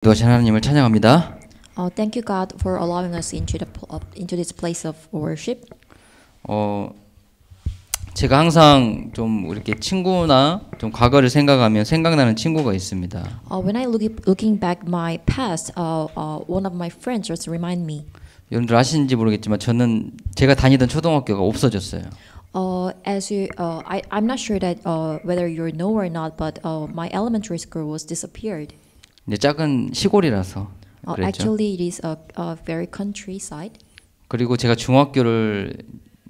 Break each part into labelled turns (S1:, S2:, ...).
S1: 거룩하신 하나님을 찬양합니다.
S2: Thank you, God, for allowing us into this place of worship.
S1: 제가 항상 좀 이렇게 친구나 좀 과거를 생각하면 생각나는 친구가 있습니다.
S2: When I looking back my past, one of my friends just remind me.
S1: 여러분들 아시는지 모르겠지만 저는 제가 다니던 초등학교가 없어졌어요.
S2: I'm not sure that whether you know or not, but my elementary school was disappeared.
S1: 이제 작은 시골이라서 그랬죠.
S2: Actually, it is a very countryside.
S1: 그리고 제가 중학교를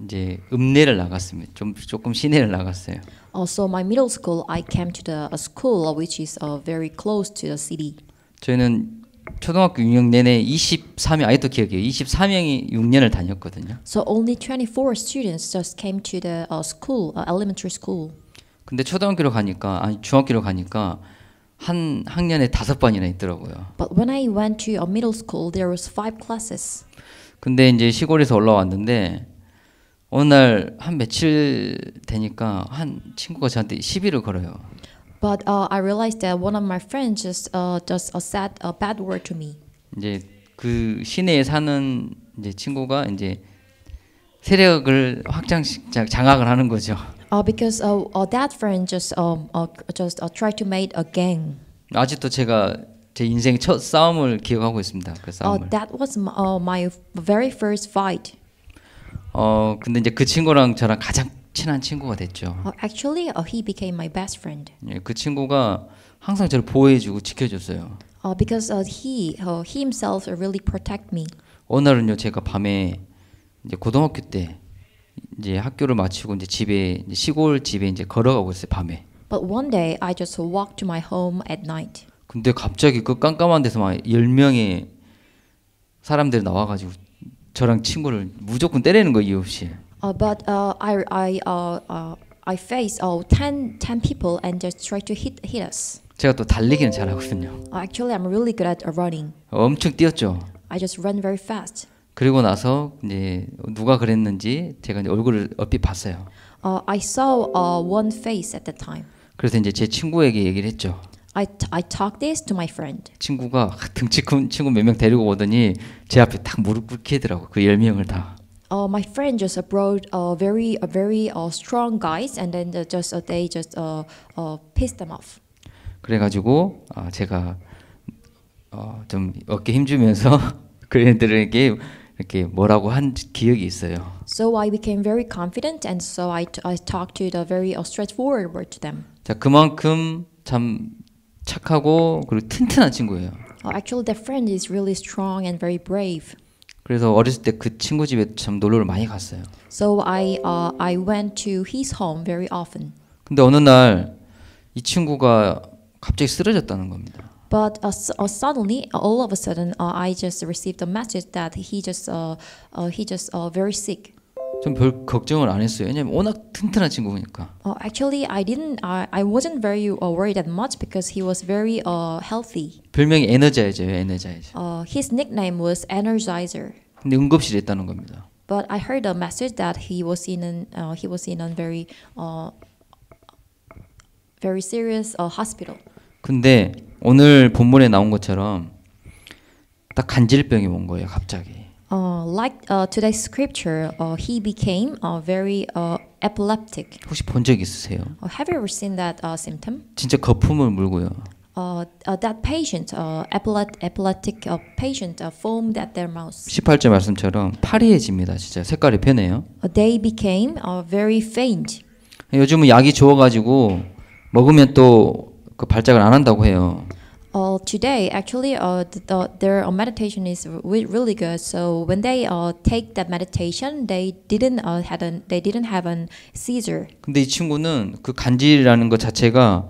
S1: 이제 읍내를 나갔습니다. 조금 시내를 나갔어요.
S2: So my middle school, I came to the school which is very close to the city.
S1: 저희는 초등학교 6년 내내 23명 아직도 기억해요. 23명이 6년을 다녔거든요.
S2: So only 24 students just came to the school, elementary school.
S1: 근데 중학교로 가니까 한 학년에 5반이나 있더라고요.
S2: But when I went to a middle school, there was 5 classes.
S1: 근데 이제 시골에서 올라왔는데 어느 날 한 며칠 되니까 한 친구가 저한테 시비를 걸어요.
S2: But I realized that one of my friends just said a bad word to me.
S1: 이제 그 시내에 사는 이제 친구가 이제 세력을 장악을 하는 거죠.
S2: Because that friend just tried to make a gang.
S1: 아직도 제가 제 인생 첫 싸움을 기억하고 있습니다. 그 싸움을.
S2: That was my very first fight.
S1: 근데 이제 그 친구랑 저랑 가장 친한 친구가 됐죠.
S2: Actually, he became my best friend.
S1: 예, 그 친구가 항상 저를 보호해주고 지켜줬어요.
S2: Because he himself really protect me.
S1: 어느 날은요, 제가 밤에 이제 고등학교 때 이제 학교를 마치고 이제 시골 집에 이제 걸어가고 있어요, 밤에.
S2: But one day I just walked to my home at night.
S1: 근데 갑자기 그 깜깜한 데서 막 10명의 사람들이 나와가지고 저랑 친구를 무조건 때리는 거 이유 없이.
S2: But I faced 10 people and just tried to hit us.
S1: 제가 또 달리기는 잘하거든요.
S2: Actually, I'm really good at running.
S1: 엄청 뛰었죠.
S2: I just run very fast.
S1: 그리고 나서 이제 누가 그랬는지 제가 이제 얼굴을 얼핏 봤어요.
S2: I saw one face at that time.
S1: 그래서 이제 제 친구에게 얘기를 했죠.
S2: I talked this to my friend.
S1: 친구가 등치 큰 친구 몇 명 데리고 오더니 제 앞에 딱 무릎 꿇게 하더라고. 그 10명을 다.
S2: My friend just brought very strong guys and then they just pissed them off.
S1: 그래가지고 제가 좀 어깨 힘주면서 그 애들에게 이렇게 뭐라고 한 기억이 있어요.
S2: So I became very confident and so I talked to the very straightforward word to them.
S1: 자, 그만큼 참 착하고 그리고 튼튼한 친구예요.
S2: Actually, that friend is really strong and very brave.
S1: 그래서 어렸을 때 그 친구 집에 참 놀러를 많이 갔어요.
S2: So I went to his home very often.
S1: 근데 어느 날 이 친구가 갑자기 쓰러졌다는 겁니다.
S2: But suddenly, all of a sudden, I just received a message that he just very sick.
S1: 좀 별 걱정을 안 했어요. 왜냐면 워낙 튼튼한 친구니까.
S2: Actually, I wasn't very worried that much because he was very healthy.
S1: 별명이 에너자이저예요. 에너자이저.
S2: His nickname was Energizer.
S1: 근데 응급실에 있다는 겁니다.
S2: But I heard a message that he was in a very serious hospital.
S1: 근데 오늘 본문에 나온 것처럼 딱 간질병이 온 거예요, 갑자기.
S2: Like today's scripture, he became very epileptic.
S1: 혹시 본 적 있으세요?
S2: Have you ever seen that symptom?
S1: 진짜 거품을 물고요.
S2: That patient, epileptic patient, foamed at their mouth.
S1: 18절 말씀처럼 파리해집니다. 진짜 색깔이 변해요.
S2: They became very faint.
S1: 요즘은 약이 좋아가지고 먹으면 또 그 발작을 안 한다고 해요.
S2: Today, actually, their meditation is really good. So when they take that meditation, they didn't have a seizure.
S1: 근데 이 친구는 그 간질이라는 것 자체가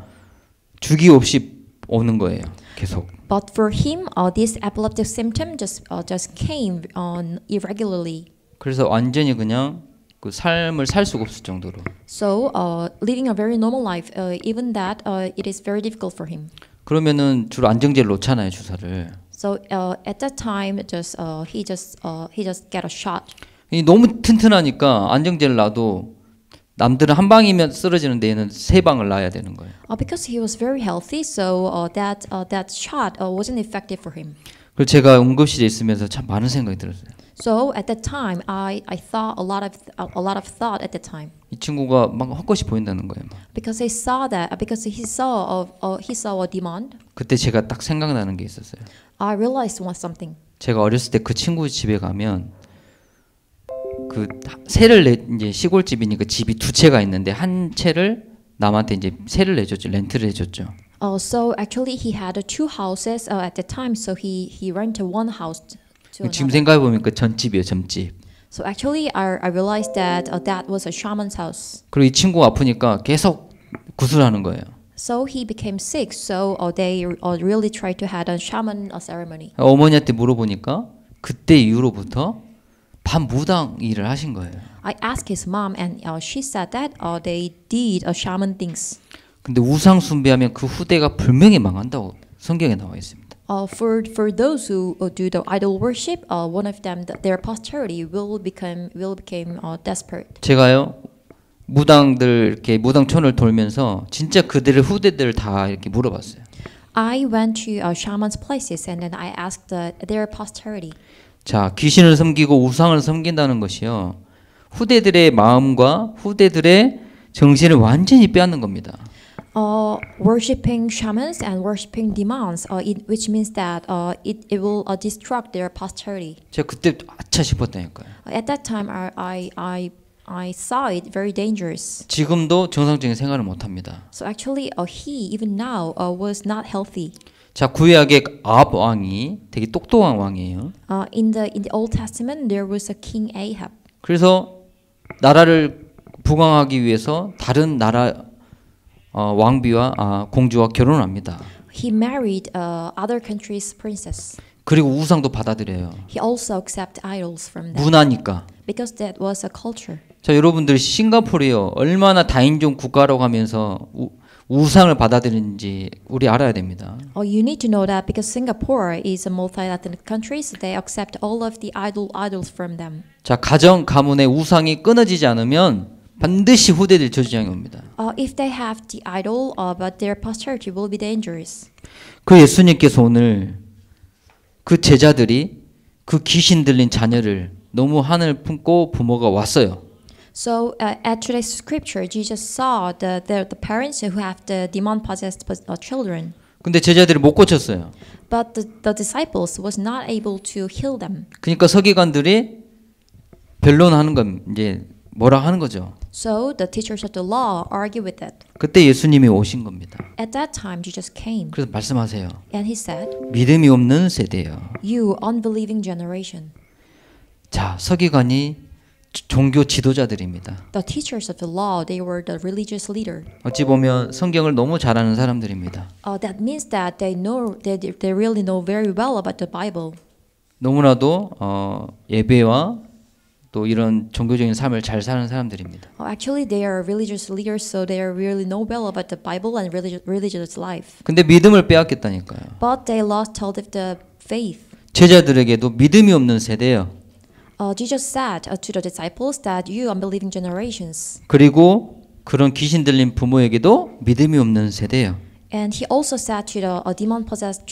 S1: 주기 없이 오는 거예요. 계속.
S2: But for him, this epileptic symptom just came on irregularly.
S1: 그래서 완전히 그냥 그 삶을 살 수가 없을 정도로.
S2: So leading a very normal life, even that it is very difficult for him.
S1: 그러면은 주로 안정제를 놓잖아요, 주사를.
S2: So at that time, he just got a shot.
S1: 이 너무 튼튼하니까 안정제를 놔도 남들은 한 방이면 쓰러지는데 얘는 세 방을 놔야 되는 거예요.
S2: Because he was very healthy, so that shot wasn't effective for him.
S1: 그리고 제가 응급실에 있으면서 참 많은 생각이 들었어요.
S2: So at that time, I thought a lot of thought at that time.
S1: 이 친구가 막 헛것이 보인다는 거예요. 막.
S2: Because he saw a demon.
S1: 그때 제가 딱 생각나는 게 있었어요.
S2: I realized something.
S1: 제가 어렸을 때 그 친구 집에 가면 그 세를 이제 시골집이니까 집이 두 채가 있는데 한 채를 남한테 이제 세를 내줬죠. 렌트를 해줬죠.
S2: So actually he had two houses at the time. So he rented one house to
S1: 지금
S2: another.
S1: 생각해 보면 그 전집이에요. 전집.
S2: So actually I realized that that was a shaman's house.
S1: 그리고 이 친구가 아프니까 계속 구슬하는 거예요.
S2: So he became sick. So they really tried to have a shaman ceremony.
S1: 어머니한테 물어보니까 그때 이후로부터 반무당 일을 하신 거예요.
S2: I asked his mom, and she said that they did shaman things.
S1: 근데 우상 숭배하면 그 후대가 불명예 망한다고 성경에 나와 있습니다.
S2: For those who do the idol worship, one of them, their posterity will become desperate.
S1: 제가요 무당들 이렇게 무당촌을 돌면서 진짜 그들의 후대들을 다 이렇게 물어봤어요.
S2: I went to shamans' places and then I asked their posterity.
S1: 자, 귀신을 섬기고 우상을 섬긴다는 것이요 후대들의 마음과 후대들의 정신을 완전히 빼앗는 겁니다.
S2: Worshipping shamans and worshipping demons, which means that it will destruct their posterity.
S1: 제가 그때 아차 싶었다니까요.
S2: At that time, I saw it very dangerous.
S1: 지금도 정상적인 생활을 못 합니다.
S2: So actually, he even now was not healthy.
S1: 자, 구약의 아합 왕이 되게 똑똑한 왕이에요.
S2: In the Old Testament, there was a king Ahab.
S1: 그래서 나라를 부강하기 위해서 다른 나라 왕비와 공주와 결혼을 합니다.
S2: He married other countries' princess.
S1: 그리고 우상도 받아들여요.
S2: He also accepted idols from them.
S1: 문화니까.
S2: Because that was a culture.
S1: 자, 여러분들 싱가포르요 얼마나 다인종 국가라고 하면서 우상을 받아들이는지 우리 알아야 됩니다.
S2: You need to know that because Singapore is a multi-ethnic country, so they accept all of the idols from them.
S1: 자, 가정 가문의 우상이 끊어지지 않으면 반드시 후대들 저주장이 옵니다.
S2: If they have the idol, but their posterity will be dangerous.
S1: 그 예수님께서 오늘 그 제자들이 그 귀신 들린 자녀를 너무 하늘 품고 부모가 왔어요.
S2: So at today's scripture, Jesus saw the parents who have the demon-possessed children.
S1: 근데 제자들이 못 고쳤어요.
S2: But the disciples was not able to heal them.
S1: 그러니까 서기관들이 변론하는 건 이제 뭐라 하는 거죠.
S2: So the teachers of the law argue with it.
S1: 그때 예수님이 오신 겁니다.
S2: At that time, Jesus came.
S1: 그래서 말씀하세요.
S2: And he said,
S1: 믿음이 없는 세대요.
S2: "You unbelieving generation."
S1: 자, 서기관이 종교 지도자들입니다.
S2: The teachers of the law, they were the religious leader.
S1: 어찌 보면 성경을 너무 잘 아는 사람들입니다.
S2: That means that they really know very well about the Bible.
S1: 너무나도 예배와 또 이런 종교적인 삶을 잘 사는 사람들입니다.
S2: Actually, they are religious leaders, so they really know well about the Bible and religious life.
S1: 근데 믿음을 빼앗겼다니까요.
S2: But they lost hold of the faith.
S1: 제자들에게도 믿음이 없는 세대예요.
S2: Jesus said to the disciples that you unbelieving generations.
S1: 그리고 그런 귀신 들린 부모에게도 믿음이 없는 세대예요.
S2: And he also said to the demon-possessed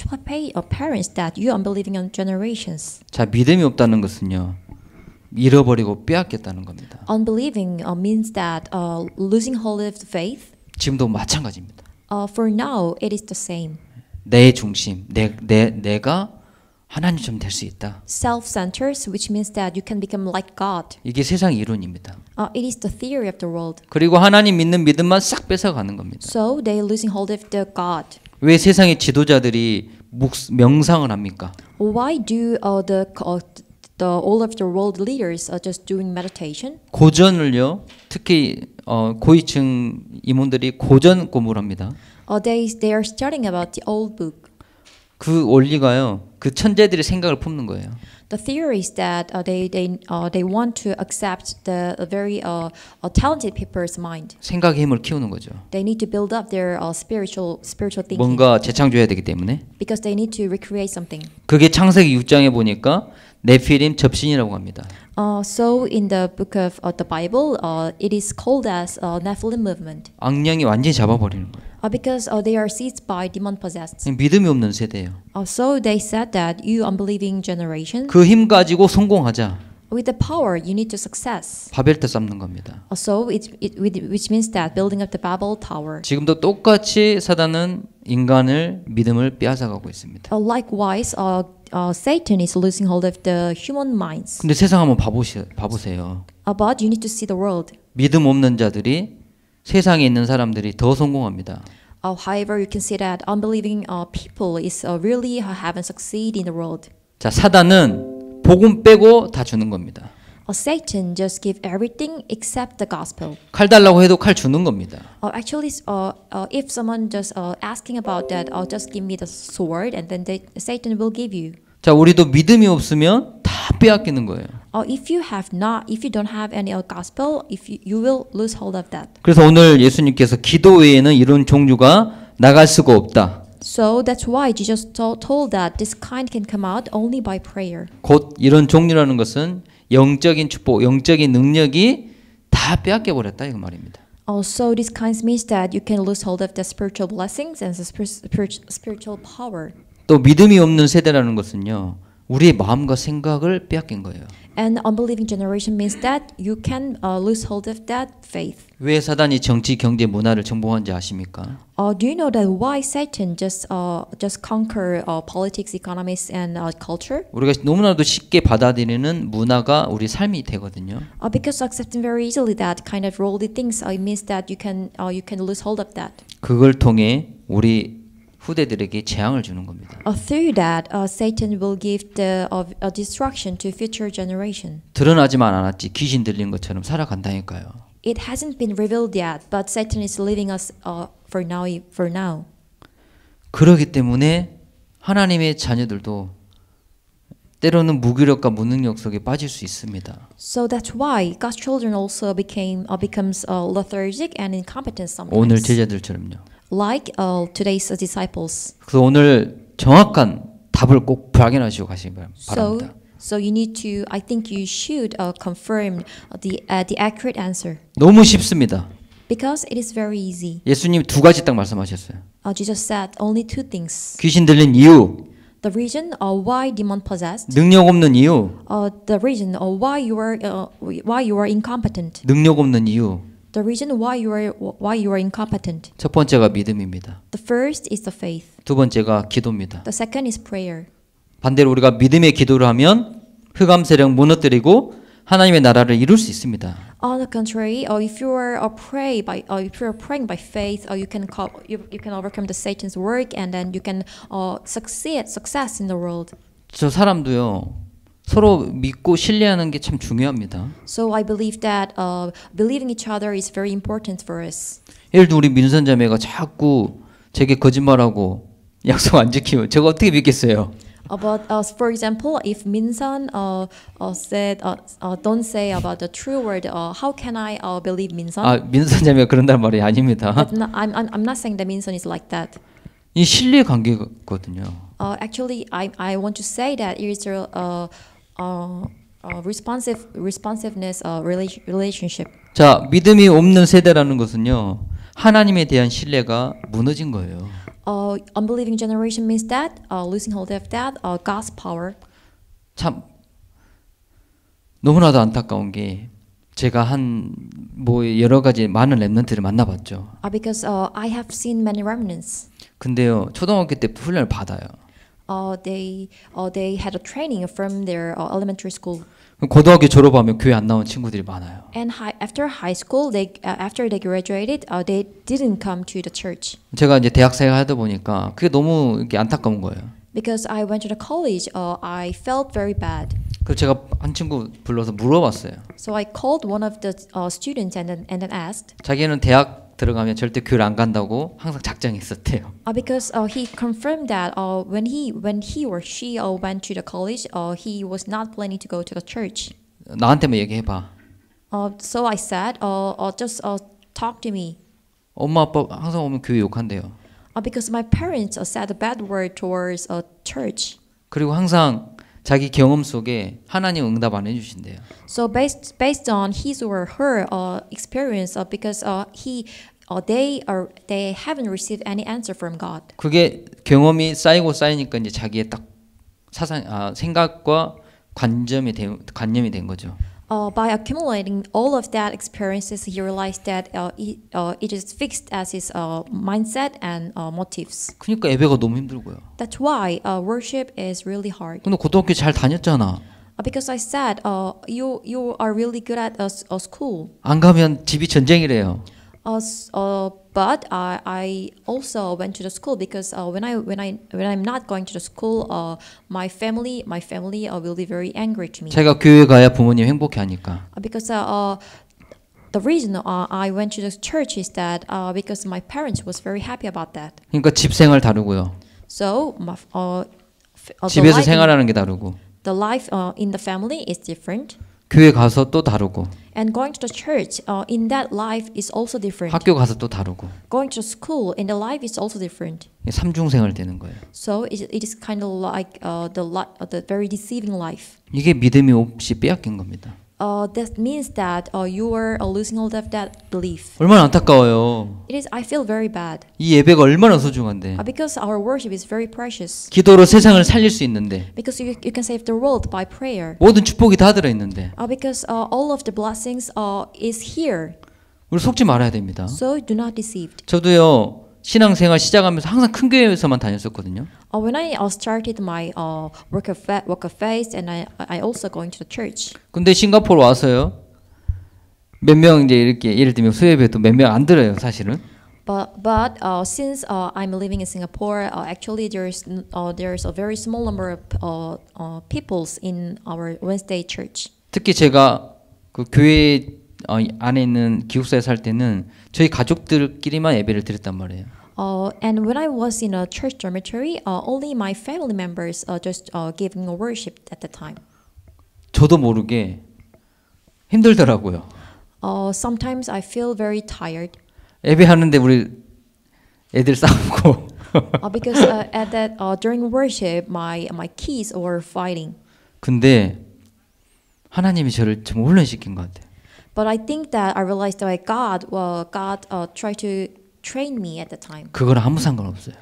S2: parents that you unbelieving generations.
S1: 자, 믿음이 없다는 것은요. 잃어버리고 빼앗겼다는 겁니다.
S2: Unbelieving means that losing hold of the faith.
S1: 지금도 마찬가지입니다.
S2: For now, it is the same.
S1: 내 중심, 내가 하나님처럼 될 수 있다.
S2: Self-centered, which means that you can become like God.
S1: 이게 세상 이론입니다.
S2: It is the theory of the world.
S1: 그리고 하나님 믿는 믿음만 싹 뺏어가는 겁니다.
S2: So they losing hold of the God.
S1: 왜 세상의 지도자들이 명상을 합니까?
S2: Why do all of the world leaders are just doing meditation?
S1: 고전을요. 특히 고위층 임원들이 고전 공부를 합니다.
S2: They are studying about the old book.
S1: 그 원리가요. 그 천재들의 생각을 품는 거예요.
S2: The theory is that they want to accept the very talented people's mind.
S1: 생각의 힘을 키우는 거죠.
S2: They need to build up their spiritual thinking.
S1: 뭔가 재창조해야 되기 때문에.
S2: Because they need to recreate something.
S1: 그게 창세기 6장에 보니까 네피림 접신이라고 합니다.
S2: So in the book of the Bible, it is called as Nephilim movement
S1: 악령이 완전히 잡아버리는 거예요.
S2: because they are seized by demon possessed.
S1: 믿음이 없는 세대예요.
S2: So they said that you unbelieving generation,
S1: 그 힘 가지고 성공하자.
S2: with the power you need to success.
S1: 바벨탑 쌓는 겁니다.
S2: So which means that building up the Babel tower.
S1: 지금도 똑같이 사단은 인간을 믿음을 빼앗아가고 있습니다.
S2: Likewise, Satan is losing hold of the human minds.
S1: 근데 세상 한번 봐보세요.
S2: But you need to see the world.
S1: 믿음 없는 자들이 세상에 있는 사람들이 더 성공합니다.
S2: However, you can see that unbelieving people is really haven't succeeded in the world.
S1: 자, 사단은 복음 빼고 다 주는 겁니다.
S2: Satan just give everything except the gospel.
S1: 칼 달라고 해도 칼 주는 겁니다.
S2: Actually, if someone just asking about that, just give me the sword, and then Satan will give you.
S1: 자, 우리도 믿음이 없으면 다 빼앗기는 거예요.
S2: If you don't have any gospel, you will lose hold of that.
S1: 그래서 오늘 예수님께서 기도 외에는 이런 종류가 나갈 수가 없다.
S2: So that's why Jesus told that this kind can come out only by prayer.
S1: 곧 이런 종류라는 것은 영적인 축복, 영적인 능력이 다 빼앗겨 버렸다 이거 말입니다.
S2: Also, this kind means that you can lose hold of the spiritual blessings and the spiritual power.
S1: 또 믿음이 없는 세대라는 것은요, 우리의 마음과 생각을 빼앗긴 거예요.
S2: And unbelieving generation means that you can lose hold of that faith.
S1: 왜 사단이 정치, 경제, 문화를 정복한지 아십니까?
S2: Do you know that why Satan just conquer politics, economics, and culture?
S1: 우리가 너무나도 쉽게 받아들이는 문화가 우리 삶이 되거든요.
S2: Because accepting very easily that kind of worldly things, it means that you can lose hold of that.
S1: 그걸 통해 우리 후대들에게 재앙을 주는 겁니다.
S2: Through that, Satan will give the destruction to future generation.
S1: 드러나지만 않았지 귀신 들린 것처럼 살아간다니까요.
S2: It hasn't been revealed yet, but Satan is leaving us for now.
S1: 그렇기 때문에 하나님의 자녀들도 때로는 무기력과 무능력 속에 빠질 수 있습니다.
S2: So that's why God's children also becomes lethargic and incompetent sometimes.
S1: 오늘 제자들처럼요.
S2: Like today's disciples.
S1: 그래서 오늘 정확한 답을 꼭 발견하시고 가시기 바랍니다.
S2: So you need to. I think you should confirm the accurate answer.
S1: 너무 쉽습니다.
S2: Because it is very easy.
S1: 예수님 두 가지 딱 말씀하셨어요.
S2: Jesus said only two things.
S1: 귀신 들린 이유,
S2: The reason why demon possessed.
S1: 능력 없는 이유,
S2: The reason why you are incompetent.
S1: 능력 없는 이유.
S2: The reason why you are incompetent.
S1: 첫 번째가 믿음입니다.
S2: The first is the faith.
S1: 두 번째가 기도입니다.
S2: The second is prayer.
S1: 반대로 우리가 믿음의 기도를 하면 흑암 세력 무너뜨리고 하나님의 나라를 이룰 수 있습니다.
S2: On the contrary, if you are praying by faith, you can overcome the Satan's work, and then you can success in the world.
S1: 저 사람도요. 서로 믿고 신뢰하는 게 참 중요합니다.
S2: So I believe that believing each other is very important for us.
S1: 예를 들어 우리 민선자매가 자꾸 제게 거짓말하고 약속 안 지키면 제가 어떻게 믿겠어요?
S2: But for example, if Minsun said don't say about the true word, how can I believe Minsun?
S1: 아 민선자매가 그런단 말이 아닙니다.
S2: But I'm not saying that Minsun is like that.
S1: 이 신뢰 관계거든요.
S2: Actually, I want to say that it is responsiveness relationship.
S1: 자, 믿음이 없는 세대라는 것은요. 하나님에 대한 신뢰가 무너진 거예요.
S2: Unbelieving generation means that losing hold of that God's power.
S1: 참 너무나도 안타까운 게 제가 뭐 여러 가지 많은 렘넌트를 만나봤죠.
S2: Because I have seen many remnants.
S1: 근데요 초등학교 때 훈련을 받아요.
S2: They had a training from their elementary school.
S1: 고등학교 졸업하면 교회 안 나온 친구들이 많아요.
S2: And after high school, after they graduated, they didn't come to the church.
S1: 제가 이제 대학생활 하다 보니까 그게 너무 이렇게 안타까운 거예요.
S2: Because I went to the college, I felt very bad.
S1: 그래서 제가 한 친구 불러서 물어봤어요.
S2: So I called one of the students and then asked.
S1: 자기는 대학 들어가면 절대 교회를 안 간다고 항상 작정이 있었대요.
S2: Because he confirmed that when he or she went to the college, he was not planning to go to the church.
S1: 나한테만 얘기해봐.
S2: So I said, just talk to me.
S1: 엄마 아빠 항상 오면 교회 욕한대요.
S2: Because my parents said a bad word towards a church.
S1: 그리고 항상 자기 경험 속에 하나님 응답 안 해주신대요.
S2: So based on his or her experience, because they haven't received any answer from God.
S1: 그게 경험이 쌓이고 쌓이니까 이제 자기의 딱 생각과 관념이 된 거죠.
S2: By accumulating all of that experiences, he realized that it is fixed as his mindset and motives.
S1: 그러니까 예배가 너무 힘들고요.
S2: That's why worship is really hard.
S1: 근데 고등학교 잘 다녔잖아.
S2: Because I said, you are really good at a school.
S1: 안 가면 집이 전쟁이래요.
S2: But I also went to the school because when I'm not going to the school, my family will be very angry to me.
S1: 제가 교회 가야 부모님 행복해하니까.
S2: Because the reason I went to the church is that because my parents was very happy about that.
S1: 그러니까 집 생활 다르고요.
S2: So
S1: 집에서 생활하는 게 다르고.
S2: The life in the family is different.
S1: 교회 가서 또 다르고.
S2: And going to the church in that life is also different.
S1: 학교 가서 또 다르고.
S2: Going to school in the life is also different.
S1: 삼중 생활 되는 거예요.
S2: So it is kind of like the very deceiving life.
S1: 이게 믿음이 없이 빼앗긴 겁니다.
S2: That means that you are losing all of that belief.
S1: 얼마나 안타까워요.
S2: I feel very bad.
S1: 이 예배가 얼마나 소중한데.
S2: Because our worship is very precious.
S1: 기도로 세상을 살릴 수 있는데.
S2: Because you can save the world by prayer.
S1: 모든 축복이 다 들어 있는데.
S2: Because all of the blessings is here.
S1: 우리 속지 말아야 됩니다.
S2: So do not deceive.
S1: 저도요. 신앙생활 시작하면서 항상 큰 교회에서만 다녔었거든요.
S2: When I started my work of faith, and I also going to the church.
S1: 근데 싱가포르 와서요. 몇 명 이제 이렇게 예를 들면 수협에도 몇 명 안 들어요, 사실은.
S2: But since I'm living in Singapore, actually there's a very small number of peoples in our Wednesday church.
S1: 특히 제가 그 교회 안에 있는 기숙사에 살 때는 저희 가족들끼리만 예배를 드렸단 말이에요.
S2: And when I was in a church dormitory, only my family members just giving a worship at the time.
S1: 저도 모르게 힘들더라고요.
S2: Sometimes I feel very tired.
S1: 예배하는데 우리 애들 싸우고.
S2: Because at that during worship, my kids were fighting.
S1: 근데 하나님이 저를 좀 훈련시킨 것 같아요.
S2: But I think that I realized that God tried to train me at the time.
S1: 그건 아무 상관없어요.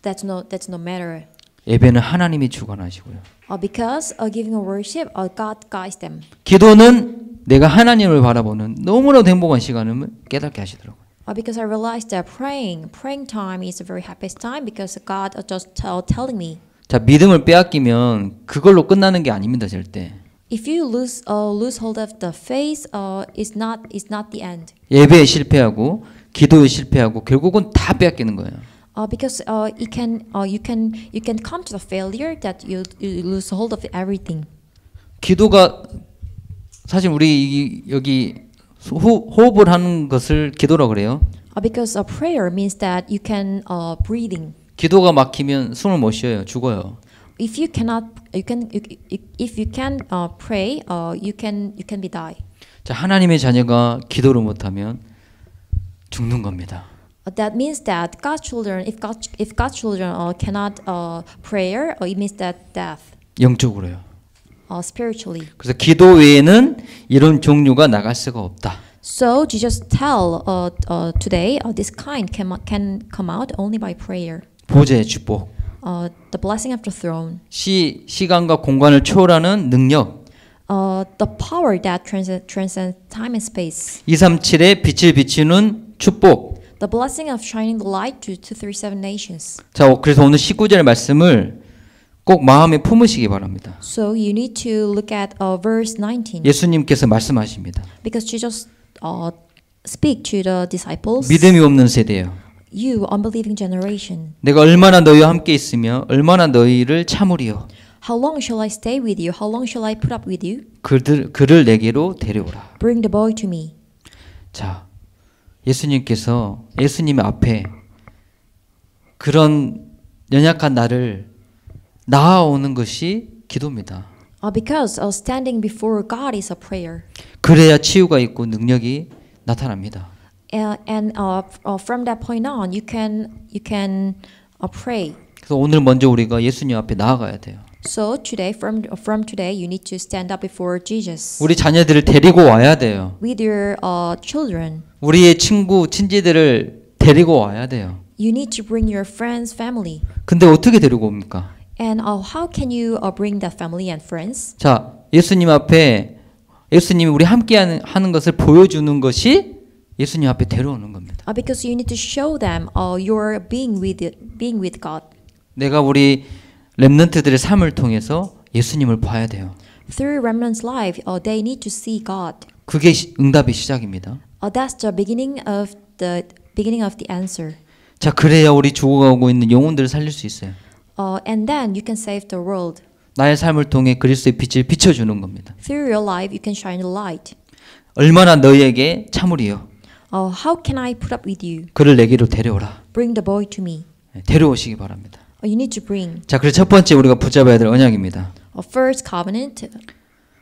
S2: That's no matter.
S1: 예배는 하나님이 주관하시고요.
S2: Because giving a worship, God guides them.
S1: 기도는 내가 하나님을 바라보는 너무나도 행복한 시간을 깨닫게 하시더라고요.
S2: Because I realized that praying time is a very happiest time because God just telling me.
S1: 자, 믿음을 빼앗기면 그걸로 끝나는 게 아닙니다, 절대.
S2: If you lose hold of the faith, is not the end.
S1: 예배에 실패하고 기도에 실패하고 결국은 다 빼앗기는 거예요.
S2: Because you can come to the failure that you lose hold of everything.
S1: 기도가 사실 우리 여기 호흡을 하는 것을 기도라고 그래요.
S2: Because prayer means that you can breathing.
S1: 기도가 막히면 숨을 못 쉬어요. 죽어요.
S2: If you can pray, you can be die.
S1: 자, 하나님의 자녀가 기도를 못하면 죽는 겁니다.
S2: That means that God's children, if God's children cannot prayer, it means that death.
S1: 영적으로요.
S2: Spiritually.
S1: 그래서 기도 외에는 이런 종류가 나갈 수가 없다.
S2: So Jesus tell today this kind can come out only by prayer.
S1: 보좌의 축복.
S2: The blessing of the throne.
S1: 시간과 공간을 초월하는 능력.
S2: The power that transcends time and space.
S1: 237에 빛을 비추는 축복.
S2: The blessing of shining the light to 237 nations.
S1: 자, 그래서 오늘 19절 말씀을 꼭 마음에 품으시기 바랍니다.
S2: So you need to look at verse 19.
S1: 예수님께서 말씀하십니다.
S2: Because Jesus speak to the disciples.
S1: 믿음이 없는 세대요.
S2: You unbelieving generation.
S1: 내가 얼마나 너희와 함께 있으며 얼마나 너희를 참으리요.
S2: How long shall I stay with you? How long shall I put up with you?
S1: 그를 내게로 데려오라.
S2: Bring the boy to me.
S1: 자, 예수님의 앞에 그런 연약한 나를 나아오는 것이 기도입니다.
S2: Because standing before God is a prayer.
S1: 그래야 치유가 있고 능력이 나타납니다.
S2: And from that point on, you can pray.
S1: 그래서 오늘 먼저 우리가 예수님 앞에 나아가야 돼요.
S2: So today, from today, you need to stand up before Jesus
S1: 우리 자녀들을 데리고 와야 돼요.
S2: with your children.
S1: 우리의 친구, 친지들을 데리고 와야 돼요.
S2: You need to bring your friends, family.
S1: 근데 어떻게 데리고 옵니까?
S2: And how can you bring that family and friends?
S1: 자, 예수님 앞에 예수님이 우리 함께 하는 것을 보여주는 것이 예수님 앞에 데려오는 겁니다.
S2: Because you need to show them your being with God.
S1: 내가 우리 렘넌트들의 삶을 통해서 예수님을 봐야 돼요.
S2: Through remnant's life, they need to see God.
S1: 그게 응답의 시작입니다.
S2: That's the beginning of the answer.
S1: 자, 그래야 우리 죽어가고 있는 영혼들을 살릴 수 있어요.
S2: And then you can save the world.
S1: 나의 삶을 통해 그리스도의 빛을 비춰주는 겁니다.
S2: Through your life, you can shine the light.
S1: 얼마나 너희에게 참으리요.
S2: How can I put up with you?
S1: 그를 내게로 데려오라.
S2: Bring the boy to me.
S1: 데려오시기 바랍니다.
S2: You need to bring.
S1: 자, 그래서 첫 번째 우리가 붙잡아야 될 언약입니다.
S2: First covenant.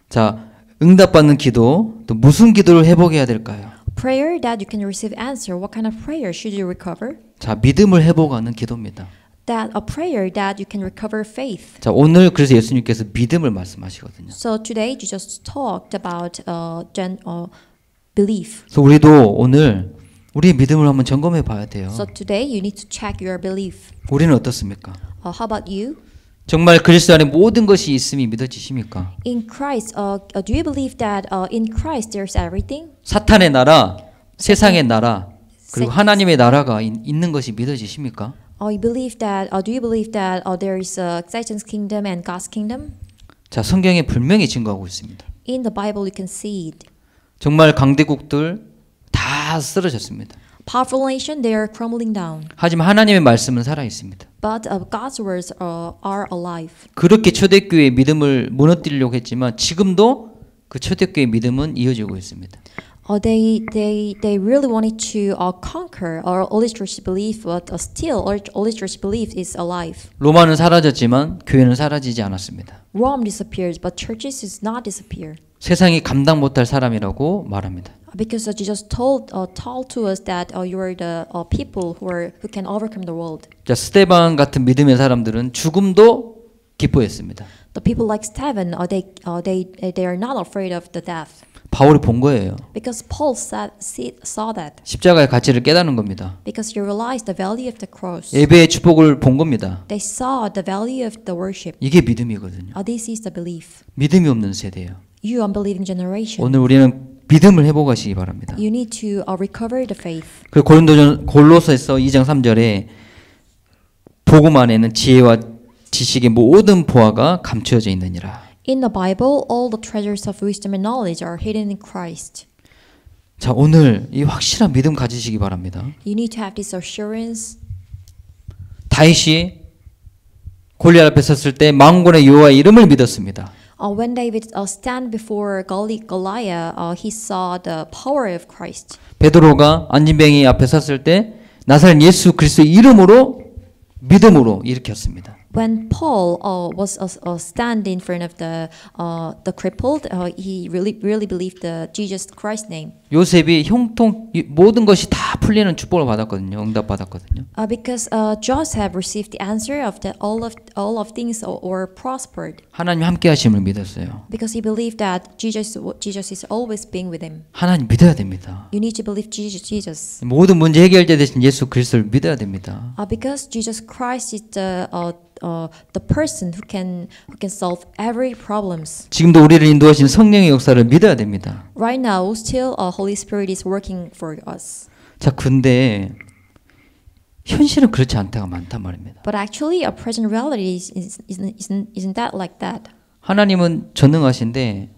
S1: 자, 응답받는 기도, 또 무슨 기도를 회복해야 해야 될까요?
S2: Prayer that you can receive answer. What kind of prayer should you recover?
S1: 자, 믿음을 회복하는 기도입니다.
S2: That a prayer that you can recover faith.
S1: 자, 오늘 그래서 예수님께서 믿음을 말씀하시거든요.
S2: So today Jesus talked about belief.
S1: 그래서 우리도 오늘 우리의 믿음을 한번 점검해 봐야 돼요.
S2: So today you need to check your belief.
S1: 우리는 어떻습니까?
S2: How about you?
S1: 정말 그리스도 안에 모든 것이 있음이 믿어지십니까?
S2: In Christ, do you believe that in Christ there's everything?
S1: 사탄의 나라, 세상의 나라, 그리고 하나님의 나라가 있는 것이 믿어지십니까?
S2: Do you believe that there is Satan's kingdom and God's kingdom?
S1: 자, 성경에 분명히 증거하고 있습니다.
S2: In the Bible you can see it.
S1: 정말 강대국들 다 쓰러졌습니다.
S2: Powerful nation, they are crumbling down.
S1: 하지만 하나님의 말씀은 살아 있습니다.
S2: But God's words are alive.
S1: 그렇게 초대교회의 믿음을 무너뜨리려고 했지만 지금도 그 초대교회의 믿음은 이어지고 있습니다.
S2: They really wanted to conquer our early church belief, but still early church belief is alive.
S1: 로마는 사라졌지만 교회는 사라지지 않았습니다.
S2: Rome disappears, but churches is not disappear.
S1: 세상이 감당 못할 사람이라고 말합니다.
S2: Because Jesus told to us that you are the people who can overcome the world.
S1: 자, 스데반 같은 믿음의 사람들은 죽음도 기뻐했습니다.
S2: The people like Stephen, they are not afraid of the death.
S1: 바울이 본 거예요.
S2: Because Paul saw that.
S1: 십자가의 가치를 깨닫는 겁니다.
S2: Because he realized the value of the cross.
S1: 예배의 축복을 본 겁니다.
S2: They saw the value of the worship.
S1: 이게 믿음이거든요.
S2: This is the belief.
S1: 믿음이 없는 세대예요.
S2: You unbelieving generation.
S1: 오늘 우리는 믿음을 회복하시기 바랍니다.
S2: You need to recover the faith.
S1: 그 골로새서 2장 3절에 복음 안에는 지혜와 지식의 모든 보화가 감추어져 있느니라.
S2: In the Bible, all the treasures of wisdom and knowledge are hidden in Christ.
S1: 자, 오늘 이 확실한 믿음 가지시기 바랍니다.
S2: You need to have this assurance.
S1: 다윗이 골리앗 앞에 섰을 때 만군의 여호와의 이름을 믿었습니다.
S2: When David stand before Goliath, he saw the power of Christ.
S1: 베드로가 안진뱅이 앞에 섰을 때 나사렛 예수 그리스도의 이름으로 믿음으로 일으켰습니다.
S2: When Paul was stand in front of the crippled, he really believed the Jesus Christ name.
S1: 요셉이 형통 모든 것이 다 풀리는 축복을 받았거든요. 응답 받았거든요.
S2: Because Joseph received the answer of all of things or prospered.
S1: 하나님 함께 하심을 믿었어요.
S2: Because he believed that Jesus is always being with him.
S1: 하나님 믿어야 됩니다.
S2: You need to believe Jesus.
S1: 모든 문제 해결자 되신 예수 그리스도를 믿어야 됩니다.
S2: Because Jesus Christ is the person who can solve every problems.
S1: 지금도 우리를 인도하신 성령의 역사를 믿어야 됩니다.
S2: Right now, still, Holy Spirit is working for us.
S1: 자, 근데 현실은 그렇지 않다가 많단 말입니다.
S2: But actually, our present reality isn't that like that.
S1: 하나님은 전능하신데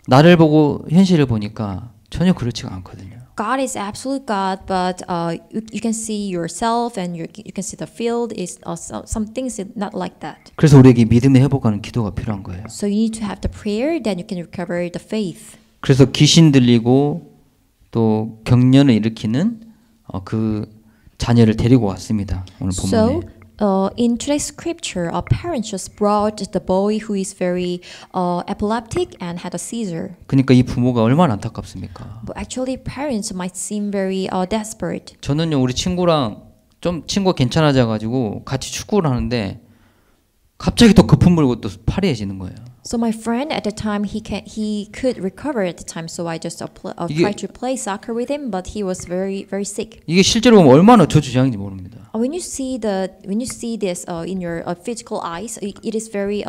S1: 나를 보고 현실을 보니까 전혀 그렇지가 않거든요.
S2: God is absolute God, but you can see yourself and you can see the field is some things is not like that.
S1: 그래서 우리에게 믿음의 회복하는 기도가 필요한 거예요.
S2: So you need to have the prayer, then you can recover the faith.
S1: 그래서 귀신 들리고 또 경련을 일으키는 그 자녀를 데리고 왔습니다. 오늘 본문에.
S2: So in today's scripture, a parent just brought the boy who is very epileptic and had a seizure.
S1: 그러니까 이 부모가 얼마나 안타깝습니까?
S2: But actually, parents might seem very desperate.
S1: 저는요 우리 친구랑 좀 친구가 괜찮아져 가지고 같이 축구를 하는데 갑자기 또 거품 물고 또 파리해지는 거예요.
S2: So my friend at the time he could recover at the time. So I just
S1: 이게-
S2: tried to play soccer with him, but he was very sick.
S1: 이게 실제로 보면 얼마나 저주장인지 모릅니다.
S2: When you see this in your physical eyes, it is very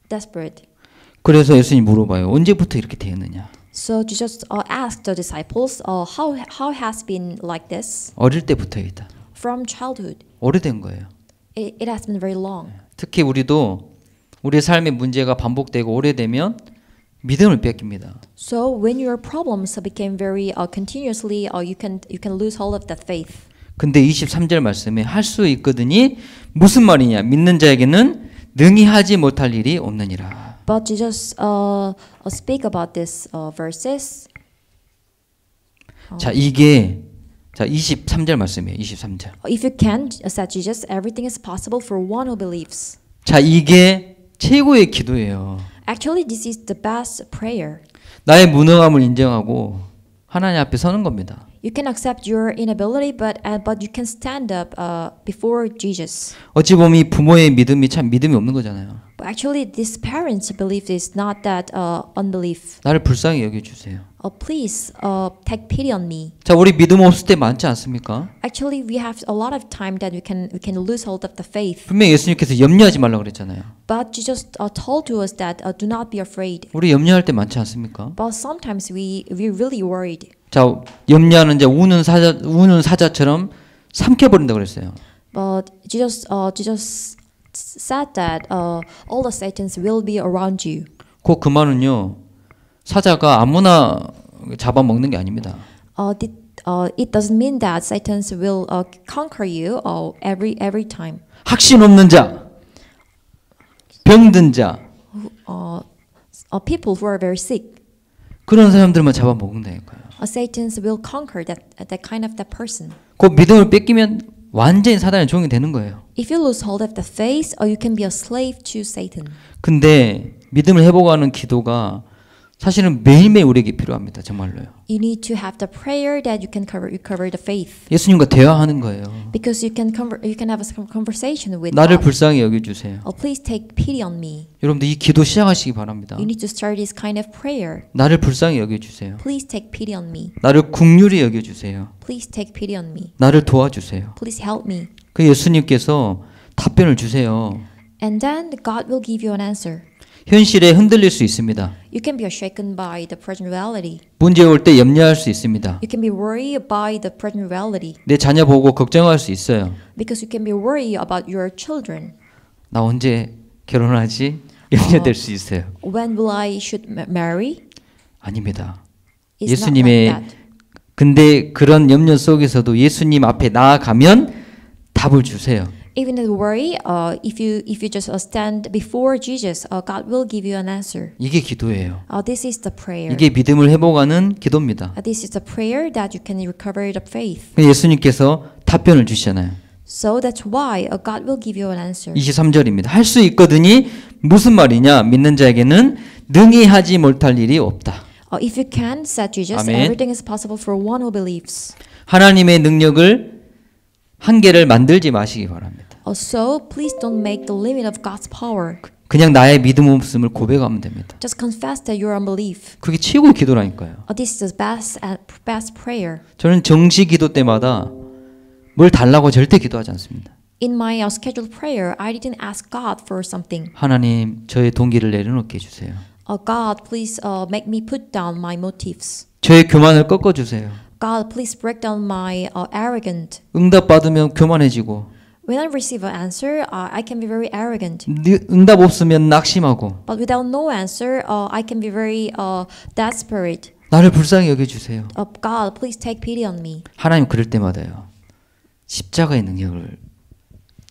S2: desperate.
S1: 그래서 예수님이 물어봐요. 언제부터 이렇게 되었느냐?
S2: So Jesus asked the disciples, how has been like this
S1: 어릴 때부터이다.
S2: from childhood?
S1: 오래된 거예요.
S2: It has been very long.
S1: 특히 우리도 우리의 삶의 문제가 반복되고 오래되면 믿음을 뺏깁니다.
S2: So when your problems became very continuously, you can lose hold of that faith.
S1: 근데 23절 말씀에 할 수 있거든이 무슨 말이냐? 믿는 자에게는 능히 하지 못할 일이 없느니라.
S2: But Jesus speak about this verses.
S1: 자, 이게 자 23절 말씀이에요. 23절.
S2: If you can, said Jesus, everything is possible for one who believes.
S1: 자, 이게 최고의 기도예요.
S2: Actually, this is the best prayer.
S1: 나의 무능함을 인정하고 하나님 앞에 서는 겁니다.
S2: You can accept your inability, but you can stand up before Jesus.
S1: 어찌 보면 이 부모의 믿음이 참 믿음이 없는 거잖아요.
S2: But actually, this parents' belief is not that unbelief.
S1: 나를 불쌍히 여겨주세요.
S2: Please take pity on me.
S1: 자, 우리 믿음 없을 때 많지 않습니까?
S2: Actually, we have a lot of time that we can lose hold of the faith.
S1: 분명히 예수님께서 염려하지 말라고 그랬잖아요.
S2: But Jesus told to us that do not be afraid.
S1: 우리 염려할 때 많지 않습니까?
S2: But sometimes we really worried.
S1: 자, 염려하는 자 우는 사자처럼 삼켜버린다고 그랬어요.
S2: But Jesus said that all the Satans will be around you.
S1: 그 말은요, 사자가 아무나 잡아먹는 게 아닙니다.
S2: It doesn't mean that Satans will conquer you every time.
S1: 확신 없는 자, 병든 자,
S2: People who are very sick.
S1: 그런 사람들만 잡아먹는다니까요.
S2: Satans will conquer that kind of that person.
S1: 그 믿음을 뺏기면 완전히 사단의 종이 되는 거예요.
S2: If you lose hold of the faith, you can be a slave to Satan.
S1: 근데 믿음을 회복하는 기도가 사실은 매일매일 우리에게 필요합니다. 정말로요.
S2: You need to have the prayer that you can recover the faith.
S1: 예수님과 대화하는 거예요.
S2: Because you can have a conversation with
S1: 나를
S2: God.
S1: 불쌍히 여겨주세요.
S2: Please take pity on me.
S1: 여러분들 이 기도 시작하시기 바랍니다.
S2: You need to start this kind of prayer.
S1: 나를 불쌍히 여겨주세요.
S2: Please take pity on me.
S1: 나를 긍휼히 여겨주세요.
S2: Please take pity on me.
S1: 나를 도와주세요.
S2: Please help me.
S1: 그 예수님께서 답변을 주세요.
S2: And then God will give you an answer.
S1: 현실에 흔들릴 수 있습니다.
S2: You can be shaken by the present reality.
S1: 문제 올 때 염려할 수 있습니다.
S2: You can be worried by the present reality.
S1: 내 자녀 보고 걱정할 수 있어요.
S2: Because you can be worried about your children.
S1: 나 언제 결혼하지? 염려될 수 있어요.
S2: When will I should marry?
S1: 아닙니다.
S2: It's
S1: 예수님의
S2: not like that.
S1: 근데 그런 염려 속에서도 예수님 앞에 나아가면 답을 주세요.
S2: Even in worry, if you just stand before Jesus, God will give you an answer.
S1: 이게 기도예요.
S2: This is the prayer.
S1: 이게 믿음을 회복하는 기도입니다.
S2: This is the prayer that you can recover the faith.
S1: 예수님께서 답변을 주시잖아요.
S2: So that's why God will give you an answer.
S1: 23절입니다. 할 수 있거든이 무슨 말이냐? 믿는 자에게는 능히 하지 못할 일이 없다.
S2: If you can, said Jesus,
S1: 아멘.
S2: everything is possible for one who believes.
S1: 하나님의 능력을 한계를 만들지 마시기 바랍니다.
S2: So please don't make the limit of God's power.
S1: 그냥 나의 믿음 없음을 고백하면 됩니다.
S2: Just confess that you're unbelief.
S1: 그게 최고의 기도라니까요.
S2: This is the best prayer.
S1: 저는 정시 기도 때마다 뭘 달라고 절대 기도하지 않습니다.
S2: In my scheduled prayer, I didn't ask God for something.
S1: 하나님, 저의 동기를 내려놓게 해주세요.
S2: God, please make me put down my motives.
S1: 저의 교만을 꺾어주세요.
S2: God, please break down my arrogant.
S1: 응답 받으면 교만해지고
S2: When I receive an answer, I can be very arrogant.
S1: 응답 없으면 낙심하고
S2: But without no answer, I can be very desperate.
S1: 나를 불쌍히 여겨주세요.
S2: God, please take pity on me.
S1: 하나님 그럴 때마다요. 십자가의 능력을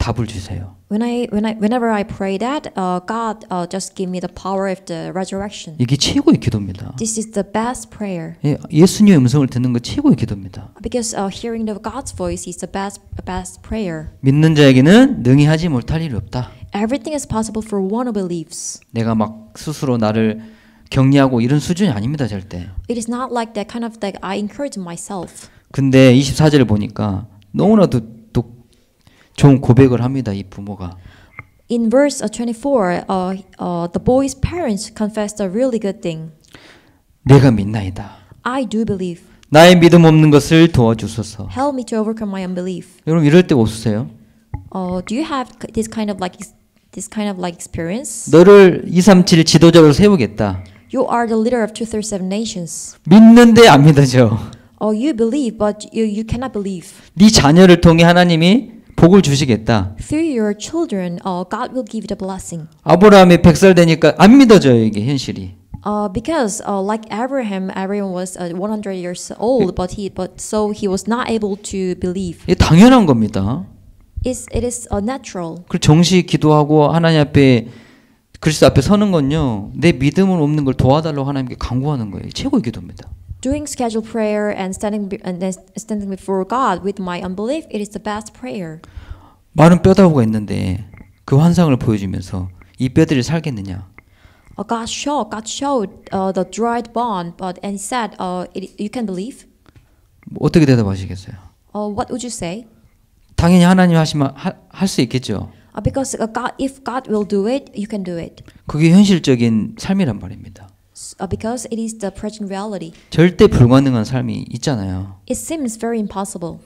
S1: 답을 주세요.
S2: Whenever I pray that, God just give me the power of the resurrection.
S1: 이게 최고의 기도입니다.
S2: This is the best prayer.
S1: 예수님의 음성을 듣는 거 최고의 기도입니다.
S2: Because hearing the God's voice is the best prayer.
S1: 믿는 자에게는 능히 하지 못할 일이 없다.
S2: Everything is possible for one who believes.
S1: 내가 막 스스로 나를 격려하고 이런 수준이 아닙니다, 절대.
S2: It is not like that kind of like I encourage myself.
S1: 근데 24절을 보니까 너무나도 좋은 고백을 합니다. 이 부모가.
S2: In verse 24, the boy's parents confessed a really good thing.
S1: 내가 믿나이다.
S2: I do believe.
S1: 나의 믿음 없는 것을 도와주소서.
S2: Help me to overcome my unbelief.
S1: 여러분 이럴 때 없으세요?
S2: Do you have this kind of like experience?
S1: 너를 237 지도자로 세우겠다.
S2: You are the leader of 237 nations.
S1: 믿는데 안 믿어져.
S2: You believe, but you cannot believe.
S1: 네 자녀를 통해 하나님이 복을 주시겠다.
S2: Through your children, God will give you the blessing.
S1: 아브라함이 100살 되니까 안 믿어져요, 이게 현실이.
S2: Because like Abraham was 100 years old, but so he was not able to believe.
S1: 이게 당연한 겁니다.
S2: It is natural.
S1: 그 정시 기도하고 하나님 앞에 그리스도 앞에 서는 건요, 내 믿음은 없는 걸 도와달라고 하나님께 간구하는 거예요. 최고의 기도입니다.
S2: Doing scheduled prayer and standing before God with my unbelief, it is the best prayer.
S1: 많은 뼈다구가 있는데 그 환상을 보여주면서 이 뼈들이 살겠느냐?
S2: God showed the dried bone, and he said, "You can believe."
S1: 어떻게 대답하시겠어요?
S2: What would you say?
S1: 당연히 하나님 하시면 할 수 있겠죠.
S2: Because if God will do it, you can do it.
S1: 그게 현실적인 삶이란 말입니다.
S2: Because it is the present reality.
S1: 절대 불가능한 삶이 있잖아요.
S2: It seems very impossible.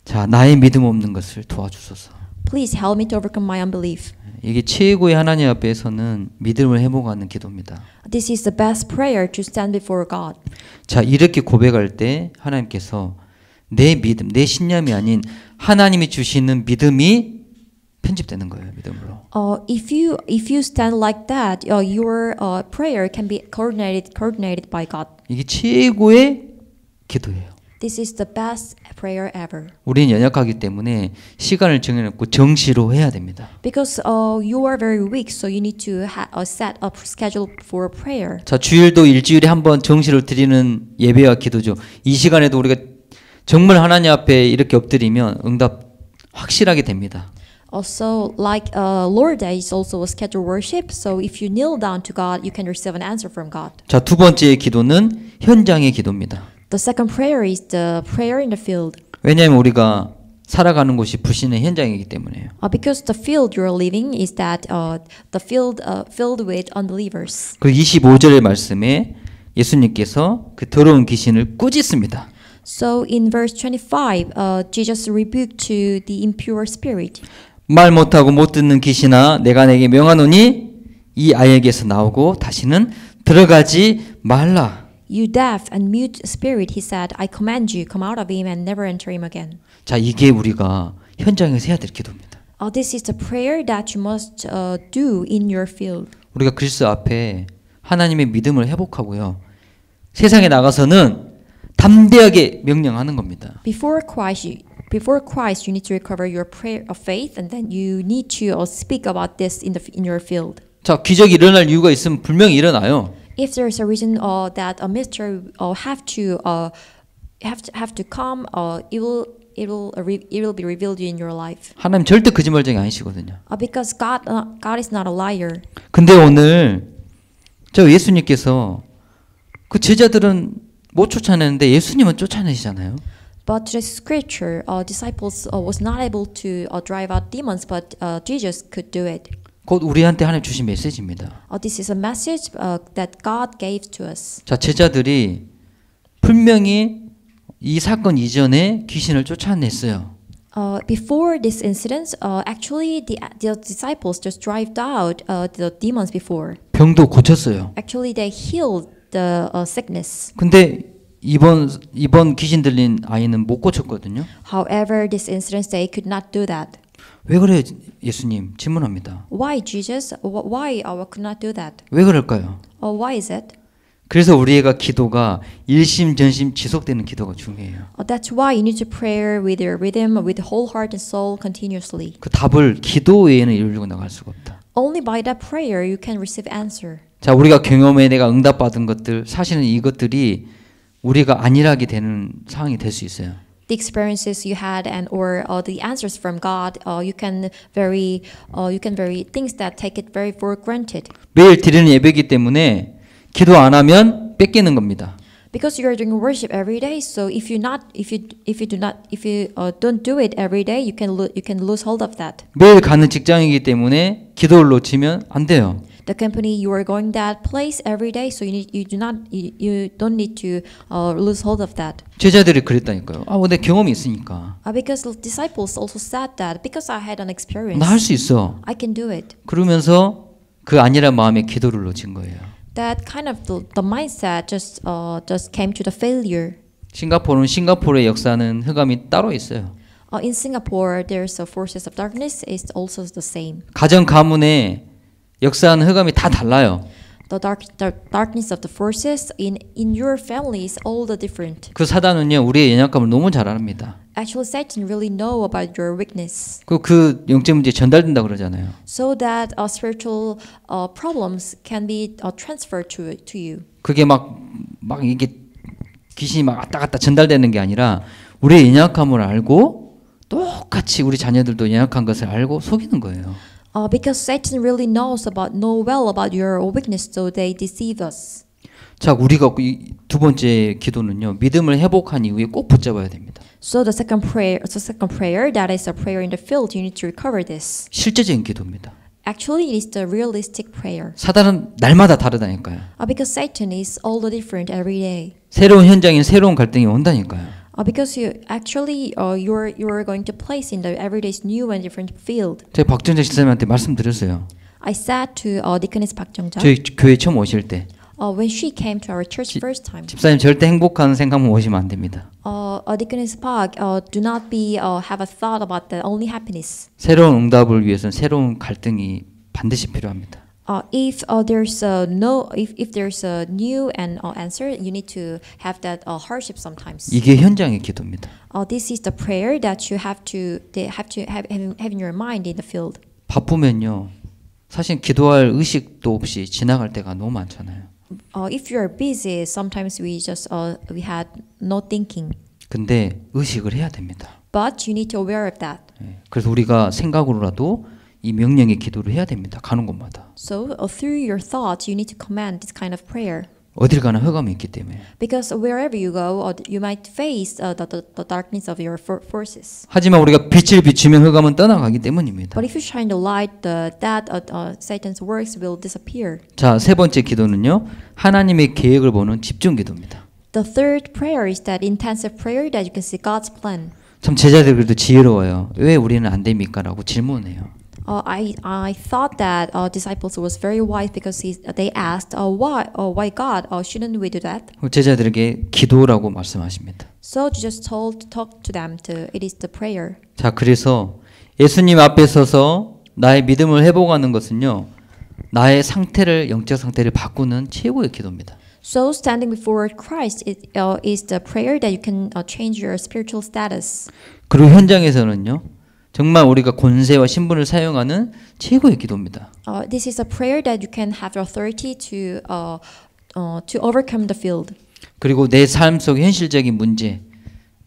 S1: 자, 나의 믿음 없는 것을 도와주소서.
S2: Please help me to overcome my unbelief.
S1: 이게 최고의 하나님 앞에서는 믿음을 회복하는 기도입니다.
S2: This is the best prayer to stand before God.
S1: 자, 이렇게 고백할 때 하나님께서 내 믿음, 내 신념이 아닌 하나님이 주시는 믿음이 편집되는 거예요, 믿음으로.
S2: If you stand like that, your prayer can be coordinated by God.
S1: 이게 최고의 기도예요.
S2: This is the best prayer ever.
S1: 우리는 연약하기 때문에 시간을 정해놓고 정시로 해야 됩니다.
S2: Because you are very weak, so you need to set a schedule for prayer.
S1: 자, 주일도 일주일에 한 번 정시로 드리는 예배와 기도죠. 이 시간에도 우리가 정말 하나님 앞에 이렇게 엎드리면 응답 확실하게 됩니다.
S2: Also, like Lord Day is also a scheduled worship, so if you kneel down to God, you can receive an answer from God.
S1: 자, 두 번째 기도는 현장의 기도입니다.
S2: The second prayer is the prayer in the field.
S1: 왜냐하면 우리가 살아가는 곳이 불신의 현장이기 때문에요.
S2: Because the field you're living is that the field filled with unbelievers.
S1: 그 25절의 말씀에 예수님께서 그 더러운 귀신을 꾸짖습니다.
S2: So in verse 25, Jesus rebuked to the impure spirit.
S1: 말 못하고 못 듣는 귀신아, 내가 내게 명하노니 이 아이에게서 나오고 다시는 들어가지 말라.
S2: You deaf and mute spirit, he said, I command you, come out of him and never enter him again.
S1: 자, 이게 우리가 현장에서 해야 될 기도입니다.
S2: This is the prayer that you must do in your field.
S1: 우리가 그리스도 앞에 하나님의 믿음을 회복하고요. 세상에 나가서는 담대하게 명령하는 겁니다.
S2: Before Christ, you need to recover your prayer of faith, and then you need to speak about this in your field.
S1: 자, 기적이 일어날 이유가 있으면 분명히 일어나요.
S2: If there is a reason that a mystery have to come, it will be revealed in your life.
S1: 하나님 절대 거짓말쟁이 아니시거든요.
S2: Because God is not a liar.
S1: 근데 오늘 저 예수님께서 그 제자들은 못 쫓아내는데 예수님은 쫓아내시잖아요.
S2: But to the scripture, disciples was not able to drive out demons, but Jesus could do it.
S1: 곧 우리한테 하나님 주신 메시지입니다.
S2: This is a message that God gave to us.
S1: 자, 제자들이 분명히 이 사건 이전에 귀신을 쫓아냈어요.
S2: Before this incident, actually the disciples just drove out the demons before.
S1: 병도 고쳤어요.
S2: Actually, they healed the sickness.
S1: 근데 이번 귀신 들린 아이는 못 고쳤거든요.
S2: However, this incident they could not do that.
S1: 왜 그래요, 예수님? 질문합니다.
S2: Why Jesus? Why could not do that?
S1: 왜 그럴까요?
S2: Why is it?
S1: 그래서 우리가 기도가 일심전심 지속되는 기도가 중요해요.
S2: That's why you need to pray with your rhythm, with whole heart and soul continuously.
S1: 그 답을 기도 외에는 이루려고 나갈 수가 없다.
S2: Only by that prayer you can receive answer.
S1: 자, 우리가 경험에 내가 응답받은 것들, 사실은 이것들이 우리가 안일하게 되는 상황이 될 수 있어요.
S2: The experiences you had or the answers from God, you can very things that take it very for granted.
S1: 매일 드리는 예배이기 때문에 기도 안 하면 뺏기는 겁니다.
S2: Because you are doing worship every day, so if you don't do it every day, you can lose hold of that.
S1: 매일 가는 직장이기 때문에 기도를 놓치면 안 돼요.
S2: The company you are going that place every day, so you don't need to lose hold of that.
S1: 제자들이 그랬다니까요. 내 경험이 있으니까.
S2: Because the disciples also said that because I had an experience,
S1: 나 할 수 있어.
S2: I can do it.
S1: 그러면서 그 아니란 마음에 기도를 놓친 거예요.
S2: That kind of the mindset just came to the failure.
S1: 싱가포르의 역사는 흑암이 따로 있어요.
S2: In Singapore, there's a forces of darkness is also the same.
S1: 가정 가문의 역사는 흑암이 다 달라요.
S2: The darkness of the forces in your family is all the different.
S1: 그 사단은요 우리의 연약감을 너무 잘 압니다.
S2: Actually, Satan really know about your weakness.
S1: 그 영적 문제 전달된다 그러잖아요.
S2: So that spiritual problems can be transferred to you.
S1: 그게 막 이게 귀신이 막 왔다 갔다 전달되는 게 아니라 우리의 연약함을 알고 똑같이 우리 자녀들도 연약한 것을 알고 속이는 거예요.
S2: Because Satan really know well about your weakness, so they deceive us.
S1: 자, 우리가 이 두 번째 기도는요 믿음을 회복한 이후에 꼭 붙잡아야 됩니다.
S2: So the second prayer, that is a prayer in the field. You need to recover this.
S1: 실제적인 기도입니다.
S2: Actually, it is the realistic prayer.
S1: 사단은 날마다 다르다니까요.
S2: Because Satan is all the different every day.
S1: 새로운 현장인 새로운 갈등이 온다니까요.
S2: Because you're going to place in the everyday's new and different field.
S1: 제가 박정자 집사님한테 말씀드렸어요.
S2: I said to Deaconess Park Jung-ja.
S1: 저희 교회 처음 오실 때.
S2: When she came to our church first time.
S1: 집사님 절대 행복한 생각만 오시면 안 됩니다.
S2: Deaconess Park, do not have a thought about the only happiness.
S1: 새로운 응답을 위해서는 새로운 갈등이 반드시 필요합니다.
S2: If there's a new and answer, you need to have that hardship sometimes.
S1: 이게 현장의 기도입니다.
S2: This is the prayer that you have to have in your mind in the field.
S1: 바쁘면요, 사실 기도할 의식도 없이 지나갈 때가 너무 많잖아요.
S2: If you are busy, sometimes we had no thinking.
S1: 근데 의식을 해야 됩니다.
S2: But you need to aware of that.
S1: 그래서 우리가 생각으로라도 이 명령의 기도를 해야 됩니다. 가는 곳마다.
S2: So through your thoughts, you need to command this kind of prayer.
S1: 어딜 가나 흑암이 있기 때문에.
S2: Because wherever you go, you might face the darkness of your forces.
S1: 하지만 우리가 빛을 비추면 흑암은 떠나가기 때문입니다.
S2: But if you shine the light, Satan's works will disappear.
S1: 자, 세 번째 기도는요, 하나님의 계획을 보는 집중 기도입니다.
S2: The third prayer is that intensive prayer that you can see God's plan.
S1: 참 제자들 그래도 지혜로워요. 왜 우리는 안 됩니까?라고 질문해요.
S2: I thought that disciples was very wise because they asked, why God? Shouldn't we do that?
S1: 제자들에게 기도라고 말씀하십니다.
S2: So Jesus talked to them. It is the prayer.
S1: 자, 그래서 예수님 앞에 서서 나의 믿음을 회복하는 것은요, 나의 상태를 영적 상태를 바꾸는 최고의 기도입니다.
S2: So standing before Christ is the prayer that you can change your spiritual status.
S1: 그리고 현장에서는요, 정말 우리가 권세와 신분을 사용하는 최고의 기도입니다.
S2: This is a prayer that you can have authority to overcome the field.
S1: 그리고 내 삶 속 현실적인 문제,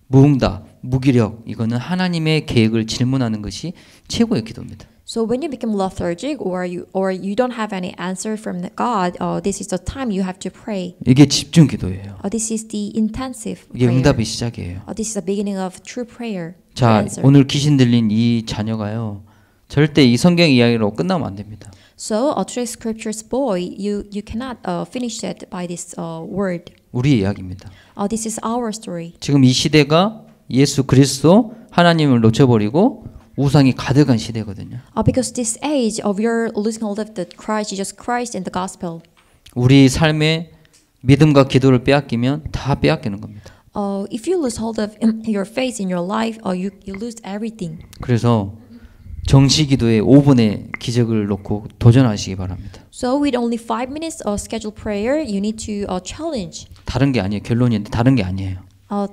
S1: 무응답, 무기력, 이거는 하나님의 계획을 질문하는 것이 최고의 기도입니다.
S2: So when you become lethargic or you don't have any answer from God, this is the time you have to pray.
S1: 이게 집중 기도예요.
S2: This is the intensive
S1: 이게
S2: prayer.
S1: 응답의 시작이에요.
S2: This is the beginning of true prayer.
S1: 자, 오늘 귀신 들린 이 자녀가요, 절대 이 성경 이야기로 끝나면 안 됩니다.
S2: So today's scriptures boy, you cannot finish it by this word.
S1: 우리의 이야기입니다.
S2: This is our story.
S1: 지금 이 시대가 예수 그리스도 하나님을 놓쳐버리고 우상이 가득한 시대거든요.
S2: Because this age of your losing hold of the Christ, Jesus Christ and the gospel.
S1: 우리 삶에 믿음과 기도를 빼앗기면 다 빼앗기는 겁니다.
S2: If you lose hold of your faith in your life, you lose everything.
S1: 그래서 정시 기도에 5분의 기적을 놓고 도전하시기 바랍니다.
S2: So with only 5 minutes of scheduled prayer, you need to challenge.
S1: 다른 게 아니에요. 결론인데 다른 게 아니에요.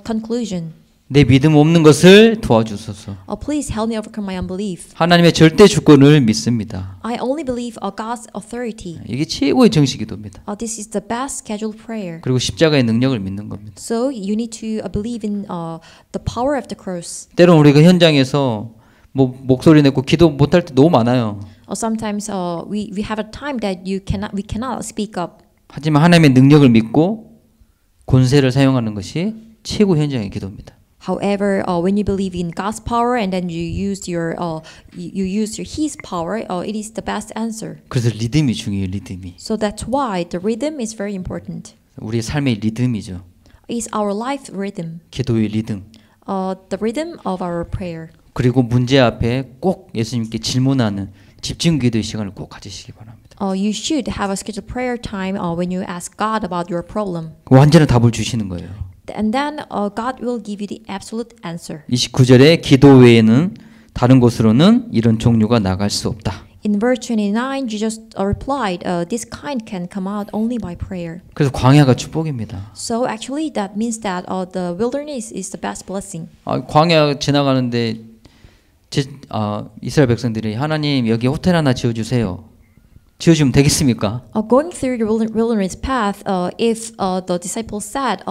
S2: Conclusion.
S1: 내 믿음 없는 것을 도와주소서.
S2: Please help me overcome my unbelief.
S1: 하나님의 절대 주권을 믿습니다.
S2: I only believe God's authority.
S1: 이게 최고의 정시 기도입니다.
S2: This is the best scheduled prayer.
S1: 그리고 십자가의 능력을 믿는 겁니다.
S2: So you need to believe in the power of the cross.
S1: 때론 우리가 현장에서 뭐 목소리 내고 기도 못할 때 너무 많아요.
S2: Sometimes we have a time that we cannot speak up.
S1: 하지만 하나님의 능력을 믿고 권세를 사용하는 것이 최고 현장의 기도입니다.
S2: However, when you believe in God's power and then you use His power, it is the best answer.
S1: 그래서 리듬이 중요해요. 리듬이.
S2: So that's why the rhythm is very important.
S1: 우리의 삶의 리듬이죠.
S2: It's our life rhythm,
S1: 기도의 리듬.
S2: the rhythm of our prayer.
S1: 그리고 문제 앞에 꼭 예수님께 질문하는 집중 기도의 시간을 꼭 가지시기 바랍니다.
S2: You should have a scheduled prayer time when you ask God about your problem.
S1: 완전한 답을 주시는 거예요.
S2: And then God will give you the absolute answer.
S1: 29절에 기도 외에는 다른 곳으로는 이런 종류가 나갈 수 없다.
S2: In verse 29, Jesus replied, this kind can come out only by prayer.
S1: 그래서 광야가 축복입니다.
S2: So actually that means that the wilderness is the best blessing.
S1: 광야 지나가는데 이스라엘 백성들이 하나님 여기 호텔 하나 지어주세요. 지어주면 되겠습니까?
S2: Going through the wilderness path, if the disciples said,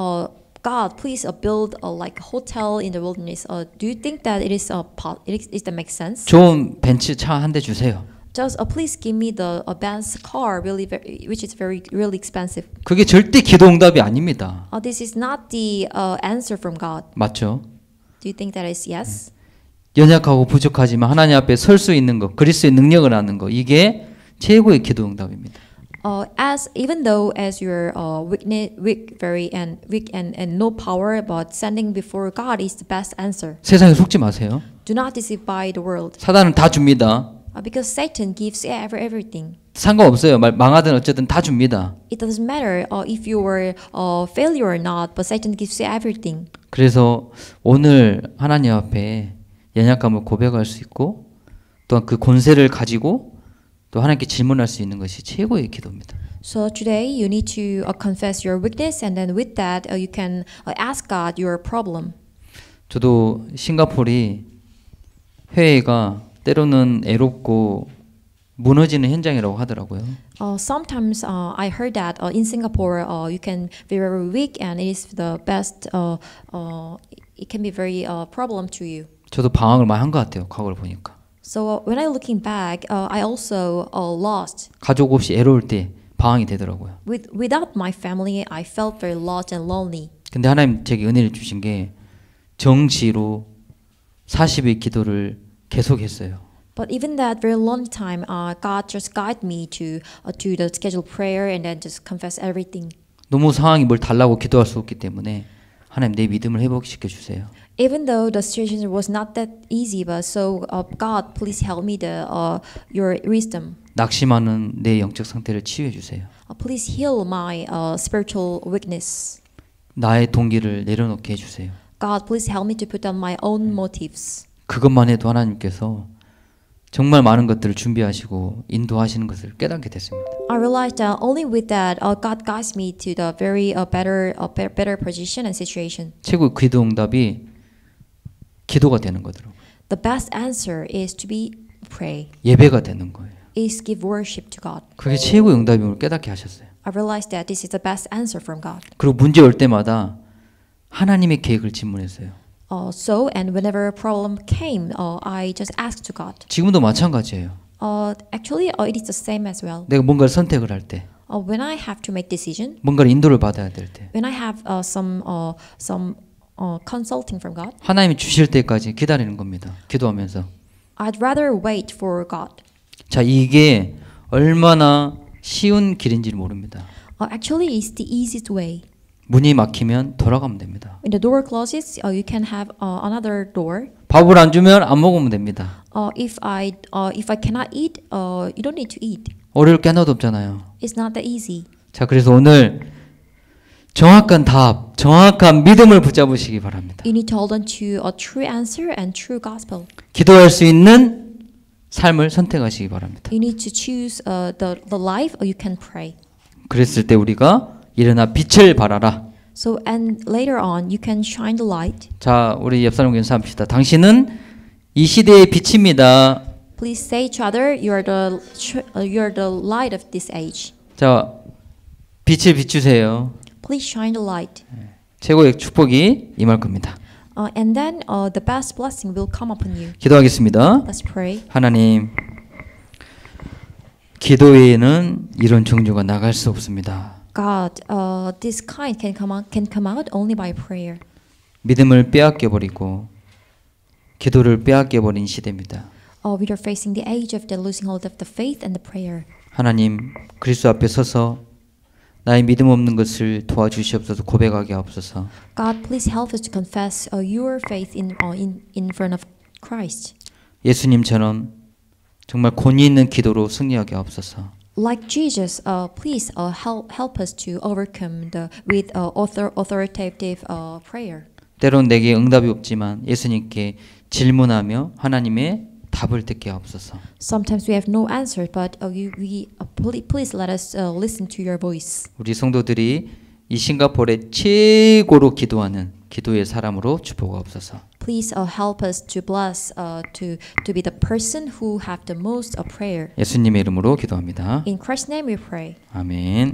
S2: God, please build like a hotel in the wilderness. Do you think that it is that makes sense?
S1: 좋은 벤츠 차 한 대 주세요.
S2: Just please give me the Benz car, which is really expensive.
S1: 그게 절대 기도 응답이 아닙니다.
S2: This is not the answer from God.
S1: 맞죠?
S2: Do you think that is yes?
S1: 연약하고 부족하지만 하나님 앞에 설 수 있는 것, 그리스도의 능력을 아는 것, 이게 최고의 기도 응답입니다.
S2: Even though as you're weak and no power, but standing before God is the best answer.
S1: 세상에 속지 마세요.
S2: Do not deceive by the world.
S1: 사단은 다 줍니다.
S2: Because Satan gives everything.
S1: 상관없어요. 망하든 어쨌든 다 줍니다.
S2: It doesn't matter if you were failure or not, but Satan gives you everything.
S1: 그래서 오늘 하나님 앞에 연약함을 고백할 수 있고 또한 그 권세를 가지고 또 하나님께 질문할 수 있는 것이 최고의 기도입니다.
S2: So today you need to confess your weakness, and then with that you can ask God your problem.
S1: 저도 싱가포르이 회의가 때로는 애롭고 무너지는 현장이라고 하더라고요.
S2: Sometimes I heard that in Singapore you can be very weak, and it is the best. It can be very problem to you.
S1: 저도 방황을 많이 한 것 같아요. 과거를 보니까.
S2: So when I looking back, I also lost.
S1: 가족 없이 애로울 때 방황이 되더라고요.
S2: Without my family, I felt very lost and lonely.
S1: 근데 하나님 제게 은혜를 주신 게 정시로 40일 기도를 계속했어요.
S2: But even that very long time, God just guided me to the scheduled prayer and then just confess everything.
S1: 너무 상황이 뭘 달라고 기도할 수 없기 때문에 하나님 내 믿음을 회복시켜 주세요.
S2: Even though the situation was not that easy, but so God, please help me your wisdom.
S1: 낙심하는 내 영적 상태를 치유해 주세요.
S2: Please heal my spiritual weakness.
S1: 나의 동기를 내려놓게 해 주세요.
S2: God, please help me to put down my own motives.
S1: 그것만 해도 하나님께서 정말 많은 것들을 준비하시고 인도하시는 것을 깨닫게 됐습니다.
S2: I realized that only with that, God guides me to the very better position and situation.
S1: 최고의 기도 응답이 기도가 되는 거더라고요.
S2: The best answer is to be pray.
S1: 예배가 되는 거예요.
S2: Is give worship to God.
S1: 그게 최고의 응답임을 깨닫게 하셨어요.
S2: I realized that this is the best answer from God.
S1: 그리고 문제 올 때마다 하나님의 계획을 질문했어요.
S2: So and whenever a problem came, I just asked to God.
S1: 지금도 마찬가지예요.
S2: Actually, it is the same as well.
S1: 내가 뭔가를 선택을 할 때,
S2: When I have to make decision,
S1: 뭔가를 인도를 받아야 될 때,
S2: when I have some consulting from God,
S1: 하나님이 주실 때까지 기다리는 겁니다. 기도하면서.
S2: I'd rather wait for God.
S1: 자, 이게 얼마나 쉬운 길인지 모릅니다.
S2: Actually, it's the easiest way.
S1: 문이 막히면 돌아가면 됩니다.
S2: When the door closes, you can have another door.
S1: 밥을 안 주면 안 먹으면 됩니다.
S2: If I cannot eat, you don't need to eat.
S1: 어려울 게 하나도 없잖아요.
S2: It's not that easy.
S1: 자, 그래서 오늘 정확한 답, 정확한 믿음을 붙잡으시기 바랍니다.
S2: You need to hold on to a true answer and true gospel.
S1: 기도할 수 있는 삶을 선택하시기 바랍니다.
S2: You need to choose the life, or you can pray.
S1: 그랬을 때 우리가 일어나 빛을 발하라.
S2: So and later on, you can shine the light.
S1: 자, 우리 옆 사람 인사합시다. 당신은 이 시대의 빛입니다.
S2: Please say each other, you are the light of this age.
S1: 자, 빛을 비추세요.
S2: Please shine the light.
S1: 최고의 축복이 임할 겁니다.
S2: And then the best blessing will come upon you.
S1: 기도하겠습니다.
S2: Let's pray.
S1: 하나님, 기도 외에는 이런 종류가 나갈 수 없습니다.
S2: God, this kind can come out only by prayer.
S1: 믿음을 빼앗겨 버리고 기도를 빼앗겨 버린 시대입니다.
S2: We are facing the age of the losing hold of the faith and the prayer.
S1: 하나님, 그리스도 앞에 서서 나의 믿음 없는 것을 도와주시옵소서. 고백하게 하옵소서.
S2: God, please help us to confess your faith in front of Christ.
S1: 예수님처럼 정말 권위 있는 기도로 승리하게 하옵소서.
S2: Like Jesus, please help us to overcome with authoritative prayer.
S1: 때론 내게 응답이 없지만 예수님께 질문하며 하나님의 답을 듣게 하옵소서.
S2: Sometimes we have no answer, but please let us listen to your voice.
S1: 우리 성도들이 이 싱가포르의 최고로 기도하는 기도의 사람으로 축복하옵소서.
S2: Please help us to bless to be the person who have the most prayer.
S1: 예수님의 이름으로 기도합니다.
S2: In Christ's name we pray.
S1: 아멘.